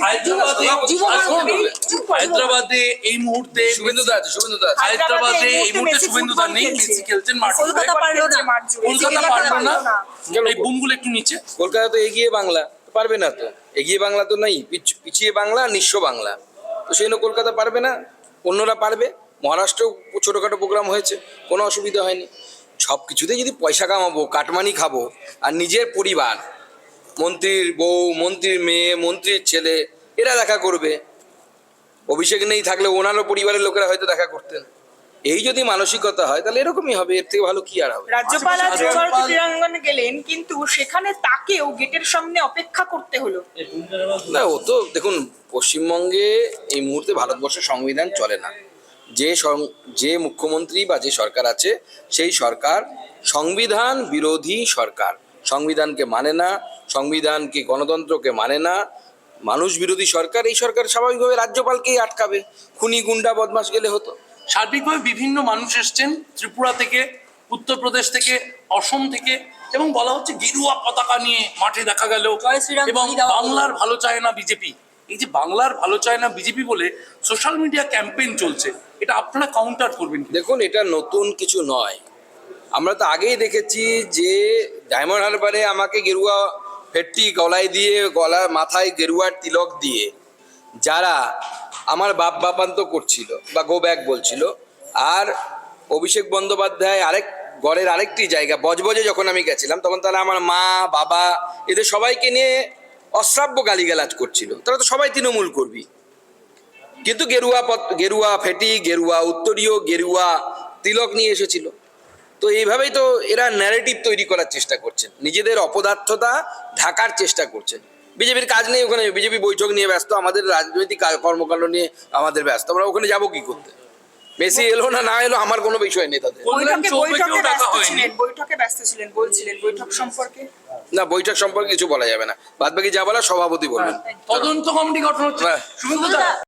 হায়দ্রাবাদে এই মুহূর্তে হায়দ্রাবাদে এই মুহূর্তে শুভেন্দু দা নেই, মেসি খেলছেন মাঠে। কলকাতা পারলো না। এই বুমগুলো একটু নিচে। কলকাতা তো এগিয়ে বাংলা, পারবে না তো। এগিয়ে বাংলা তো নাই, পিছিয়ে বাংলা, নিঃস্ব বাংলা। তো সেই জন্য কলকাতা পারবে না, অন্যরা পারবে। মহারাষ্ট্রেও ছোটোখাটো প্রোগ্রাম হয়েছে, কোনো অসুবিধা হয়নি। সব কিছুতেই যদি পয়সা কামাবো, কাটমানি খাবো, আর নিজের পরিবার, মন্ত্রীর বউ, মন্ত্রীর মেয়ে, মন্ত্রীর ছেলে, এরা দেখা করবে। অভিষেক নেই থাকলে ওনারও পরিবারের লোকেরা হয়তো দেখা করতেন। এই যদি মানসিকতা হয় তাহলে এরকমই হবে, এর থেকে ভালো কি আর হবে। রাজ্যপাল আজ ভারতীয় ক্রীড়াঙ্গনে গেলেন, কিন্তু সেখানে তাকেও গেটের সামনে অপেক্ষা করতে হলো। না, ও তো দেখুন, পশ্চিমবঙ্গে এই মুহূর্তে ভারতবর্ষের সংবিধান চলে না। যে মুখ্যমন্ত্রী বা যে সরকার আছে, সেই সরকার সংবিধান বিরোধী সরকার। সংবিধানকে মানে না, সংবিধানকে, গণতন্ত্রকে মানে না, মানুষ বিরোধী সরকার। এই সরকার স্বাভাবিকভাবে রাজ্যপালকেই আটকাবে। খুনি গুন্ডা বদমাশ গেলে হতো। সার্বিকভাবে বিভিন্ন মানুষ এসছেন, ত্রিপুরা থেকে, উত্তরপ্রদেশ থেকে, অসম থেকে, এবং বলা হচ্ছে গেরুয়া পতাকা নিয়ে মাঠে দেখা গেল। এবং বাংলার ভালো চায় না বিজেপি। এই যে বাংলার ভালো চায় না বিজেপি বলে সোশ্যাল মিডিয়া ক্যাম্পেইন চলছে, এটা আপনারা কাউন্টার করবেন? দেখুন, এটা নতুন কিছু নয়। আমরা তো আগেই দেখেছি যে ডায়মন্ড হারবারে আমাকে গেরুয়া ফেটটি গলায় দিয়ে, গলার মাথায় গেরুয়ার তিলক দিয়ে যারা আমার বাপান্ত করছিল বা গো ব্যাক বলছিল, আর অভিষেক বন্দ্যোপাধ্যায় গড়ের আরেকটি জায়গা বজবজে যখন আমি গেছিলাম, তখন তারা আমার মা, বাবা, এদের সবাইকে নিয়ে অশ্রাব্য গালিগালাজ করছিল। তারা তো সবাই তৃণমূল করবি, কিন্তু গেরুয়া ফেটি, গেরুয়া উত্তরীয়, গেরুয়া তিলক নিয়ে এসেছিল। তো এইভাবেই তো এরা ন্যারেটিভ তৈরি করার চেষ্টা করছেন, নিজেদের অপদার্থতা ঢাকার চেষ্টা করছেন। বিজেপির কাজ নেই ওখানে, বিজেপি বৈঠক নিয়ে ব্যস্ত, আমাদের রাজনৈতিক কর্মকাণ্ড নিয়ে আমাদের ব্যস্ত। আমরা ওখানে যাবো কি করতে? মেসি এলো না এলো আমার কোনো বিষয় নেই তাদের। বৈঠকে ব্যস্ত ছিলেন বলছিলেন, বৈঠক সম্পর্কে না, বৈঠক সম্পর্কে কিছু বলা যাবে না। বাদ বাকি যা বলা সভাপতি বলবেন। তদন্ত কমিটি গঠন হচ্ছে।